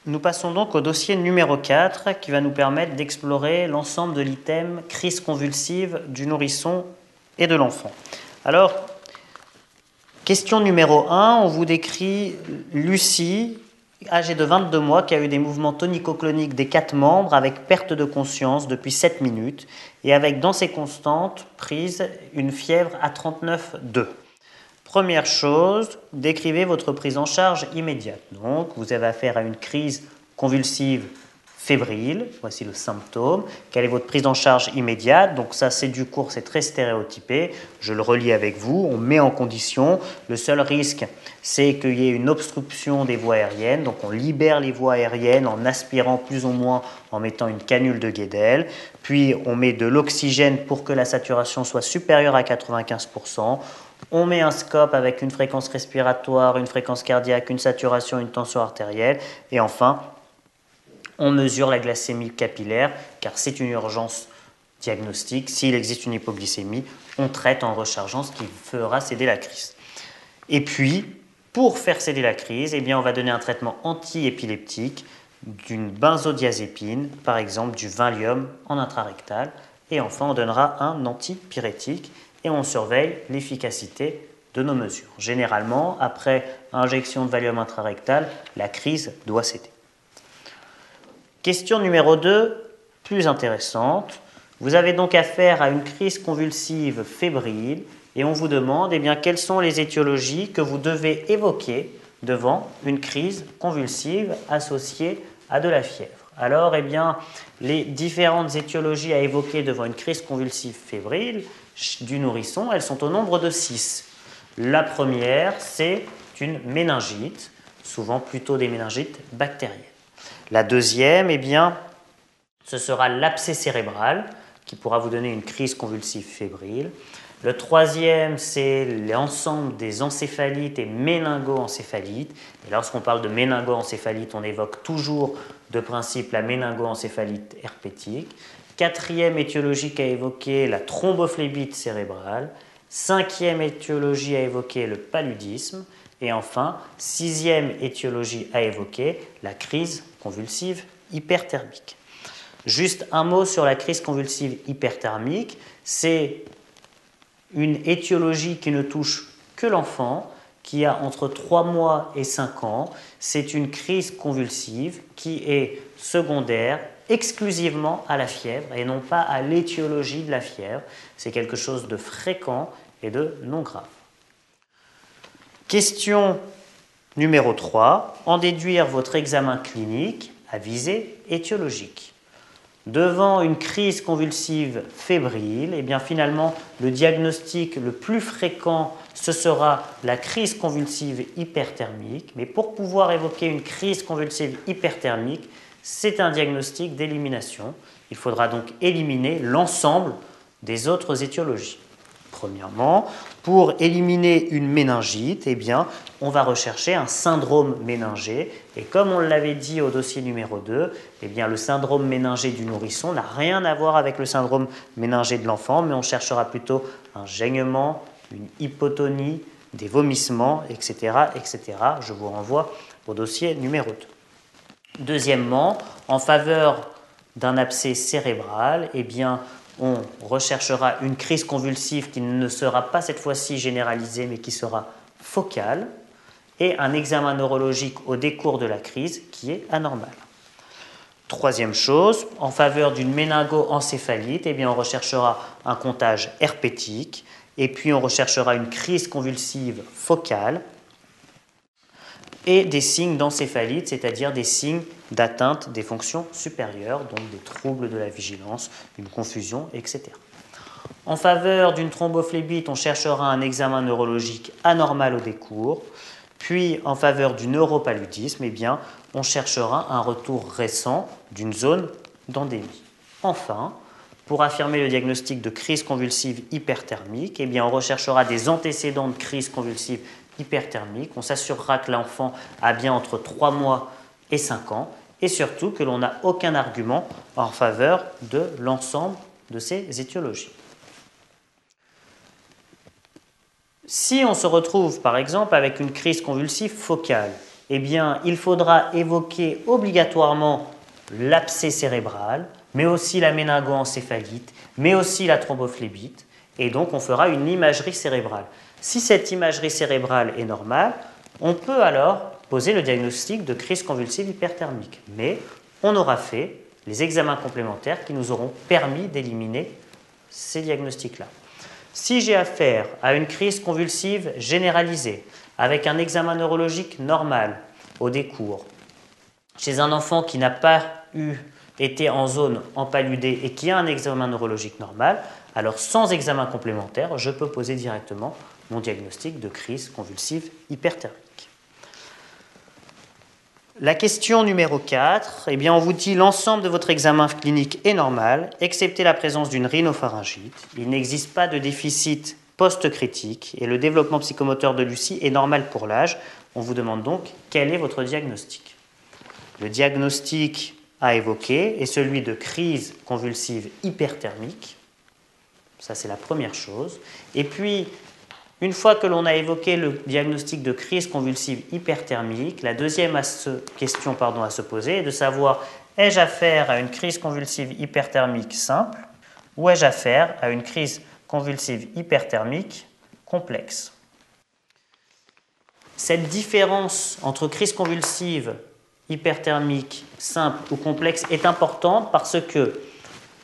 Nous passons donc au dossier numéro 4 qui va nous permettre d'explorer l'ensemble de l'item crise convulsive du nourrisson et de l'enfant. Alors, question numéro 1, on vous décrit Lucie, âgée de 22 mois, qui a eu des mouvements tonico-cloniques des 4 membres avec perte de conscience depuis 7 minutes et avec dans ses constantes prises une fièvre à 39,2. Première chose, décrivez votre prise en charge immédiate. Donc, vous avez affaire à une crise convulsive fébrile. Voici le symptôme. Quelle est votre prise en charge immédiate? Donc ça, c'est du cours, c'est très stéréotypé. Je le relis avec vous. On met en condition. Le seul risque, c'est qu'il y ait une obstruction des voies aériennes. Donc on libère les voies aériennes en aspirant plus ou moins, en mettant une canule de Guédel. Puis on met de l'oxygène pour que la saturation soit supérieure à 95%. On met un scope avec une fréquence respiratoire, une fréquence cardiaque, une saturation, une tension artérielle. Et enfin, on mesure la glycémie capillaire, car c'est une urgence diagnostique. S'il existe une hypoglycémie, on traite en rechargeant, ce qui fera céder la crise. Et puis, pour faire céder la crise, eh bien, on va donner un traitement anti-épileptique, d'une benzodiazépine, par exemple du Valium en intrarectal. Et enfin, on donnera un antipyrétique et on surveille l'efficacité de nos mesures. Généralement, après injection de Valium intrarectal, la crise doit céder. Question numéro 2, plus intéressante. Vous avez donc affaire à une crise convulsive fébrile et on vous demande eh bien, quelles sont les étiologies que vous devez évoquer devant une crise convulsive associée à de la fièvre. Alors, eh bien, les différentes étiologies à évoquer devant une crise convulsive fébrile du nourrisson, elles sont au nombre de 6. La première, c'est une méningite, souvent plutôt des méningites bactériennes. La deuxième, eh bien, ce sera l'abcès cérébral qui pourra vous donner une crise convulsive fébrile. Le troisième, c'est l'ensemble des encéphalites et méningoencéphalites. Et lorsqu'on parle de méningoencéphalite, on évoque toujours de principe la méningoencéphalite herpétique. Quatrième étiologie à évoquer, la thrombophlébite cérébrale. Cinquième étiologie à évoquer, le paludisme. Et enfin, sixième étiologie à évoquer, la crise convulsive hyperthermique. Juste un mot sur la crise convulsive hyperthermique. C'est une étiologie qui ne touche que l'enfant, qui a entre 3 mois et 5 ans. C'est une crise convulsive qui est secondaire exclusivement à la fièvre et non pas à l'étiologie de la fièvre. C'est quelque chose de fréquent et de non grave. Question numéro 3. En déduire votre examen clinique à visée étiologique. Devant une crise convulsive fébrile, eh bien finalement, le diagnostic le plus fréquent, ce sera la crise convulsive hyperthermique. Mais pour pouvoir évoquer une crise convulsive hyperthermique, c'est un diagnostic d'élimination. Il faudra donc éliminer l'ensemble des autres étiologies. Premièrement, pour éliminer une méningite, eh bien, on va rechercher un syndrome méningé. Et comme on l'avait dit au dossier numéro 2, eh bien, le syndrome méningé du nourrisson n'a rien à voir avec le syndrome méningé de l'enfant, mais on cherchera plutôt un gênement, une hypotonie, des vomissements, etc., etc. Je vous renvoie au dossier numéro 2. Deuxièmement, en faveur d'un abcès cérébral, eh bien, on recherchera une crise convulsive qui ne sera pas cette fois-ci généralisée, mais qui sera focale, et un examen neurologique au décours de la crise qui est anormal. Troisième chose, en faveur d'une méningoencéphalite, eh bien, on recherchera un comptage herpétique, et puis on recherchera une crise convulsive focale, et des signes d'encéphalite, c'est-à-dire des signes d'atteinte des fonctions supérieures, donc des troubles de la vigilance, une confusion, etc. En faveur d'une thrombophlébite, on cherchera un examen neurologique anormal au décours, puis en faveur du neuropaludisme, eh bien, on cherchera un retour récent d'une zone d'endémie. Enfin, pour affirmer le diagnostic de crise convulsive hyperthermique, eh bien, on recherchera des antécédents de crise convulsive hyperthermique. On s'assurera que l'enfant a bien entre 3 mois et 5 ans et surtout que l'on n'a aucun argument en faveur de l'ensemble de ces étiologies. Si on se retrouve par exemple avec une crise convulsive focale, eh bien, il faudra évoquer obligatoirement l'abcès cérébral, mais aussi la méningoencéphalite, mais aussi la thrombophlébite, et donc on fera une imagerie cérébrale. Si cette imagerie cérébrale est normale, on peut alors poser le diagnostic de crise convulsive hyperthermique, mais on aura fait les examens complémentaires qui nous auront permis d'éliminer ces diagnostics-là. Si j'ai affaire à une crise convulsive généralisée, avec un examen neurologique normal au décours, chez un enfant qui n'a pas été en zone empaludée et qui a un examen neurologique normal, alors sans examen complémentaire, je peux poser directement mon diagnostic de crise convulsive hyperthermique. La question numéro 4, eh bien on vous dit l'ensemble de votre examen clinique est normal, excepté la présence d'une rhinopharyngite. Il n'existe pas de déficit post-critique et le développement psychomoteur de Lucie est normal pour l'âge. On vous demande donc quel est votre diagnostic. Le diagnostic à évoquer est celui de crise convulsive hyperthermique. Ça, c'est la première chose. Et puis, une fois que l'on a évoqué le diagnostic de crise convulsive hyperthermique, la deuxième question à se poser est de savoir ai-je affaire à une crise convulsive hyperthermique simple ou ai-je affaire à une crise convulsive hyperthermique complexe. Cette différence entre crise convulsive hyperthermique simple ou complexe est importante parce que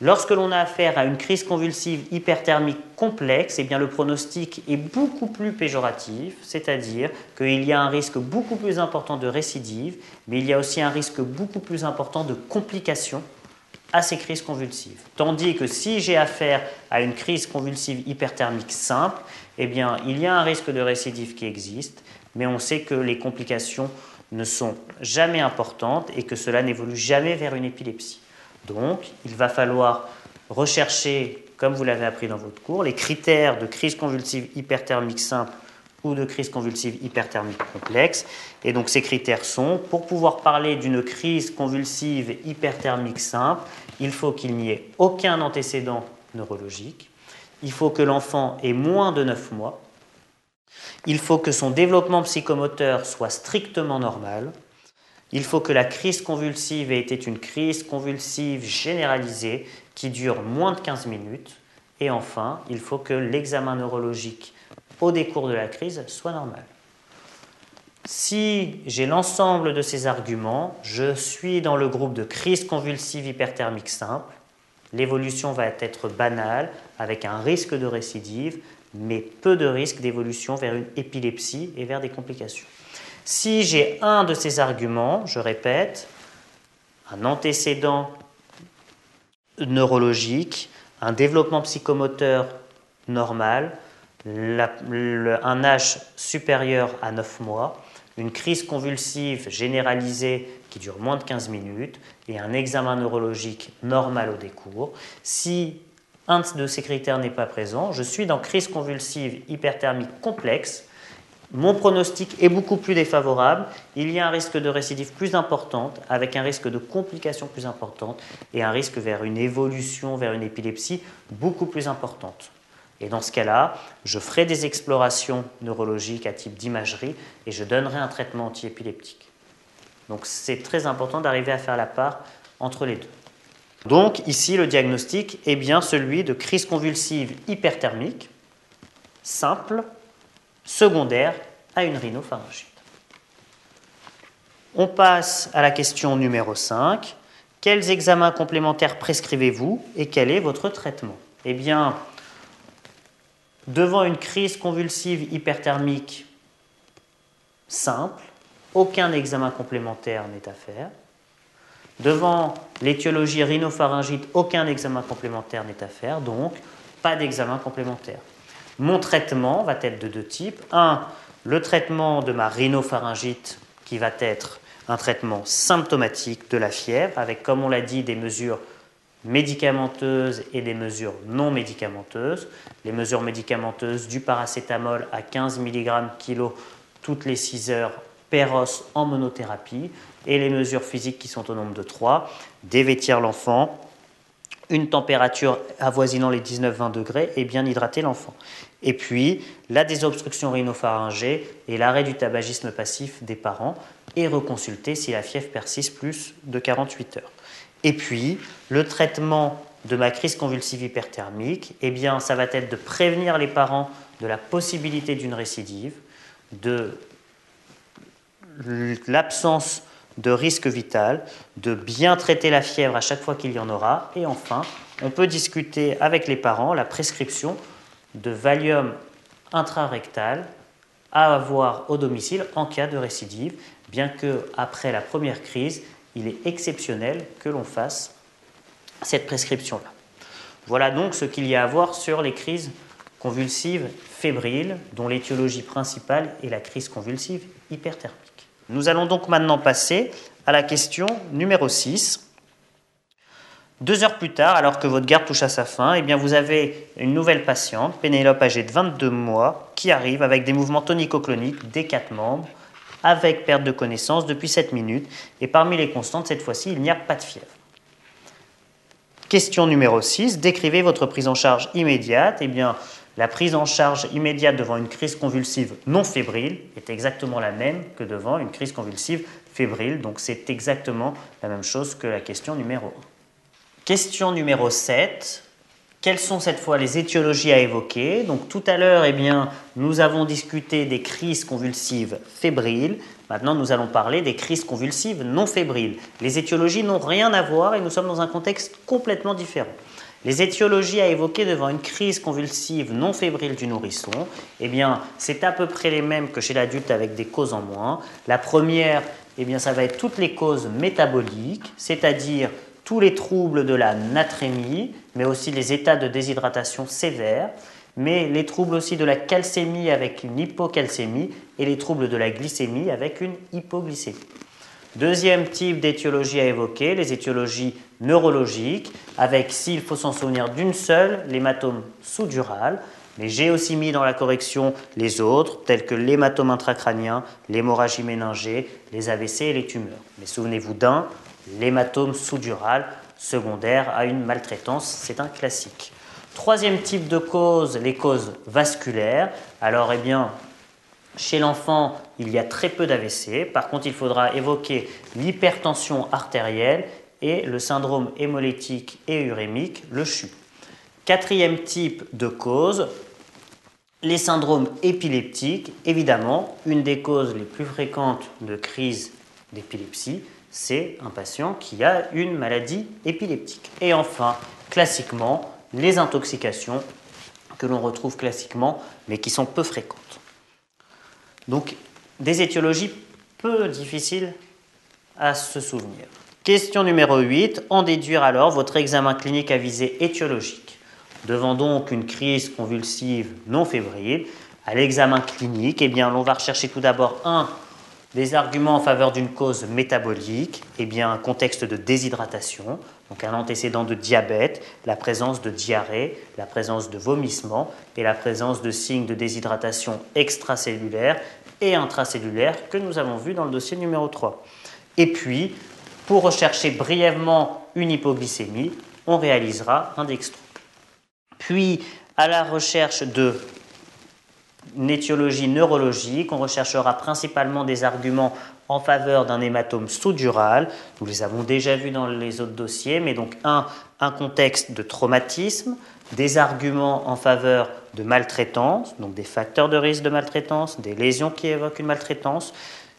lorsque l'on a affaire à une crise convulsive hyperthermique complexe, eh bien le pronostic est beaucoup plus péjoratif, c'est-à-dire qu'il y a un risque beaucoup plus important de récidive, mais il y a aussi un risque beaucoup plus important de complications à ces crises convulsives. Tandis que si j'ai affaire à une crise convulsive hyperthermique simple, eh bien il y a un risque de récidive qui existe, mais on sait que les complications ne sont jamais importantes et que cela n'évolue jamais vers une épilepsie. Donc, il va falloir rechercher, comme vous l'avez appris dans votre cours, les critères de crise convulsive hyperthermique simple ou de crise convulsive hyperthermique complexe. Et donc, ces critères sont, pour pouvoir parler d'une crise convulsive hyperthermique simple, il faut qu'il n'y ait aucun antécédent neurologique, il faut que l'enfant ait moins de 9 mois, il faut que son développement psychomoteur soit strictement normal, il faut que la crise convulsive ait été une crise convulsive généralisée qui dure moins de 15 minutes. Et enfin, il faut que l'examen neurologique au décours de la crise soit normal. Si j'ai l'ensemble de ces arguments, je suis dans le groupe de crise convulsive hyperthermique simple. L'évolution va être banale, avec un risque de récidive, mais peu de risque d'évolution vers une épilepsie et vers des complications. Si j'ai un de ces arguments, je répète, un antécédent neurologique, un développement psychomoteur normal, un âge supérieur à 9 mois, une crise convulsive généralisée qui dure moins de 15 minutes et un examen neurologique normal au décours. Si un de ces critères n'est pas présent, je suis dans crise convulsive hyperthermique complexe. Mon pronostic est beaucoup plus défavorable, il y a un risque de récidive plus importante, avec un risque de complications plus importante et un risque vers une évolution vers une épilepsie beaucoup plus importante. Et dans ce cas-là, je ferai des explorations neurologiques à type d'imagerie et je donnerai un traitement antiépileptique. Donc c'est très important d'arriver à faire la part entre les deux. Donc ici, le diagnostic est bien celui de crise convulsive hyperthermique, simple, secondaire à une rhinopharyngite. On passe à la question numéro 5. Quels examens complémentaires prescrivez-vous et quel est votre traitement? Eh bien, devant une crise convulsive hyperthermique simple, aucun examen complémentaire n'est à faire. Devant l'étiologie rhinopharyngite, aucun examen complémentaire n'est à faire, donc pas d'examen complémentaire. Mon traitement va être de deux types. Un, le traitement de ma rhinopharyngite qui va être un traitement symptomatique de la fièvre avec, comme on l'a dit, des mesures médicamenteuses et des mesures non médicamenteuses. Les mesures médicamenteuses, du paracétamol à 15 mg kg toutes les 6 heures per os en monothérapie, et les mesures physiques qui sont au nombre de 3, dévêtir l'enfant, une température avoisinant les 19-20 degrés et bien hydrater l'enfant. Et puis, la désobstruction rhinopharyngée et l'arrêt du tabagisme passif des parents et reconsulter si la fièvre persiste plus de 48 heures. Et puis, le traitement de ma crise convulsive hyperthermique, eh bien, ça va être de prévenir les parents de la possibilité d'une récidive, de l'absence de risque vital, de bien traiter la fièvre à chaque fois qu'il y en aura, et enfin, on peut discuter avec les parents la prescription de Valium intrarectal à avoir au domicile en cas de récidive, bien qu'après la première crise, il est exceptionnel que l'on fasse cette prescription-là. Voilà donc ce qu'il y a à voir sur les crises convulsives fébriles, dont l'étiologie principale est la crise convulsive hyperthermique. Nous allons donc maintenant passer à la question numéro 6. 2 heures plus tard, alors que votre garde touche à sa fin, eh bien vous avez une nouvelle patiente, Pénélope âgée de 22 mois, qui arrive avec des mouvements tonico-cloniques des 4 membres, avec perte de connaissance depuis 7 minutes, et parmi les constantes, cette fois-ci, il n'y a pas de fièvre. Question numéro 6, décrivez votre prise en charge immédiate. Eh bien, la prise en charge immédiate devant une crise convulsive non fébrile est exactement la même que devant une crise convulsive fébrile, donc c'est exactement la même chose que la question numéro 1. Question numéro 7. Quelles sont cette fois les étiologies à évoquer? Donc tout à l'heure, eh bien, nous avons discuté des crises convulsives fébriles. Maintenant, nous allons parler des crises convulsives non fébriles. Les étiologies n'ont rien à voir et nous sommes dans un contexte complètement différent. Les étiologies à évoquer devant une crise convulsive non fébrile du nourrisson, eh bien, c'est à peu près les mêmes que chez l'adulte avec des causes en moins. La première, eh bien, ça va être toutes les causes métaboliques, c'est-à-dire tous les troubles de la natrémie, mais aussi les états de déshydratation sévères, mais les troubles aussi de la calcémie avec une hypocalcémie et les troubles de la glycémie avec une hypoglycémie. Deuxième type d'étiologie à évoquer, les étiologies neurologiques, avec, s'il faut s'en souvenir d'une seule, l'hématome sous-dural, mais j'ai aussi mis dans la correction les autres, tels que l'hématome intracrânien, l'hémorragie méningée, les AVC et les tumeurs. Mais souvenez-vous d'un, l'hématome sous-dural secondaire à une maltraitance, c'est un classique. Troisième type de cause, les causes vasculaires. Alors, eh bien, chez l'enfant, il y a très peu d'AVC. Par contre, il faudra évoquer l'hypertension artérielle et le syndrome hémolytique et urémique, le CHU. Quatrième type de cause, les syndromes épileptiques. Évidemment, une des causes les plus fréquentes de crise d'épilepsie, c'est un patient qui a une maladie épileptique. Et enfin, classiquement, les intoxications que l'on retrouve classiquement, mais qui sont peu fréquentes. Donc, des étiologies peu difficiles à se souvenir. Question numéro 8. En déduire alors votre examen clinique à visée étiologique. Devant donc une crise convulsive non fébrile, à l'examen clinique, eh bien, on va rechercher tout d'abord des arguments en faveur d'une cause métabolique, eh bien, un contexte de déshydratation, donc un antécédent de diabète, la présence de diarrhée, la présence de vomissements et la présence de signes de déshydratation extracellulaire et intracellulaire que nous avons vu dans le dossier numéro 3. Et puis, pour rechercher brièvement une hypoglycémie, on réalisera un dextro. Puis, à la recherche d'une étiologie neurologique, on recherchera principalement des arguments en faveur d'un hématome sous-dural. Nous les avons déjà vus dans les autres dossiers, mais donc un contexte de traumatisme, des arguments en faveur de maltraitance, donc des facteurs de risque de maltraitance, des lésions qui évoquent une maltraitance,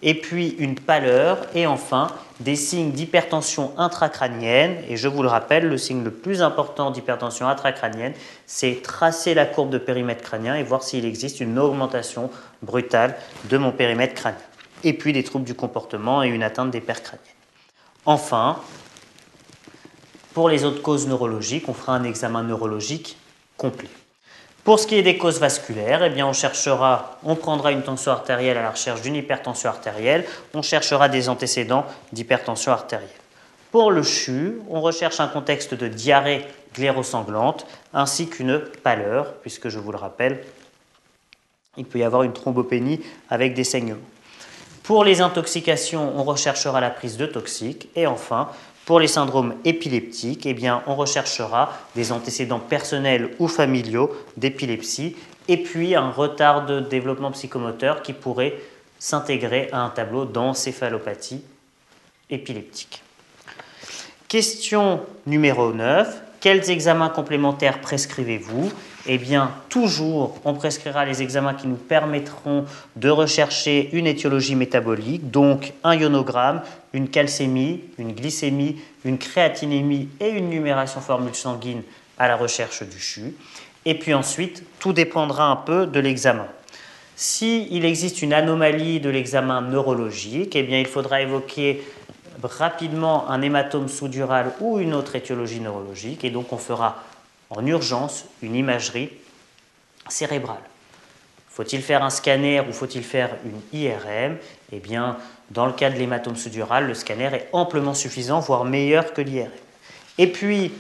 et puis une pâleur, et enfin des signes d'hypertension intracrânienne. Et je vous le rappelle, le signe le plus important d'hypertension intracrânienne, c'est tracer la courbe de périmètre crânien et voir s'il existe une augmentation brutale de mon périmètre crânien. Et puis des troubles du comportement et une atteinte des paires crâniennes. Enfin, pour les autres causes neurologiques, on fera un examen neurologique complet. Pour ce qui est des causes vasculaires, eh bien on prendra une tension artérielle à la recherche d'une hypertension artérielle, on cherchera des antécédents d'hypertension artérielle. Pour le CHU, on recherche un contexte de diarrhée glérosanglante ainsi qu'une pâleur, puisque je vous le rappelle, il peut y avoir une thrombopénie avec des saignements. Pour les intoxications, on recherchera la prise de toxiques et enfin, Pour les syndromes épileptiques, eh bien, on recherchera des antécédents personnels ou familiaux d'épilepsie et puis un retard de développement psychomoteur qui pourrait s'intégrer à un tableau d'encéphalopathie épileptique. Question numéro 9. Quels examens complémentaires prescrivez-vous? Eh bien, toujours, on prescrira les examens qui nous permettront de rechercher une étiologie métabolique, donc un ionogramme, une calcémie, une glycémie, une créatinémie et une numération formule sanguine à la recherche du CHU. Et puis ensuite, tout dépendra un peu de l'examen. S'il existe une anomalie de l'examen neurologique, eh bien, il faudra évoquer rapidement un hématome sous-dural ou une autre étiologie neurologique, et donc on fera en urgence une imagerie cérébrale. Faut-il faire un scanner ou faut-il faire une IRM? Eh bien, dans le cas de l'hématome sous-dural, le scanner est amplement suffisant, voire meilleur que l'IRM. Et puis,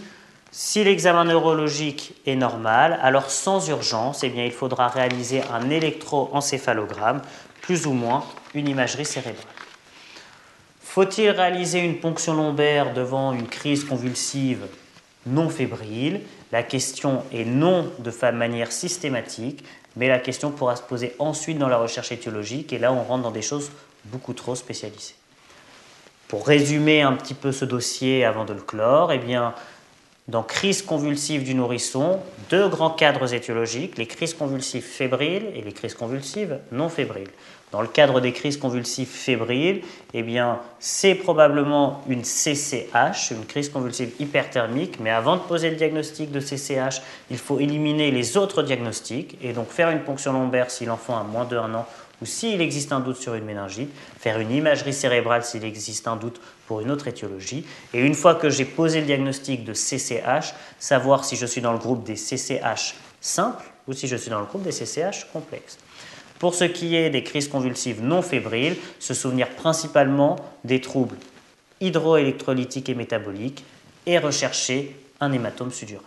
si l'examen neurologique est normal, alors sans urgence, eh bien, il faudra réaliser un électroencéphalogramme, plus ou moins une imagerie cérébrale. Faut-il réaliser une ponction lombaire devant une crise convulsive non fébrile? La question est non de manière systématique, mais la question pourra se poser ensuite dans la recherche étiologique, et là on rentre dans des choses beaucoup trop spécialisées. Pour résumer un petit peu ce dossier avant de le clore, eh bien, dans crise convulsive du nourrisson, deux grands cadres étiologiques, les crises convulsives fébriles et les crises convulsives non fébriles. Dans le cadre des crises convulsives fébriles, eh bien, c'est probablement une CCH, une crise convulsive hyperthermique, mais avant de poser le diagnostic de CCH, il faut éliminer les autres diagnostics et donc faire une ponction lombaire si l'enfant a moins d'1 an ou s'il existe un doute sur une méningite, faire une imagerie cérébrale s'il existe un doute pour une autre étiologie, et une fois que j'ai posé le diagnostic de CCH, savoir si je suis dans le groupe des CCH simples ou si je suis dans le groupe des CCH complexes. Pour ce qui est des crises convulsives non fébriles, se souvenir principalement des troubles hydroélectrolytiques et métaboliques et rechercher un hématome sous-dural.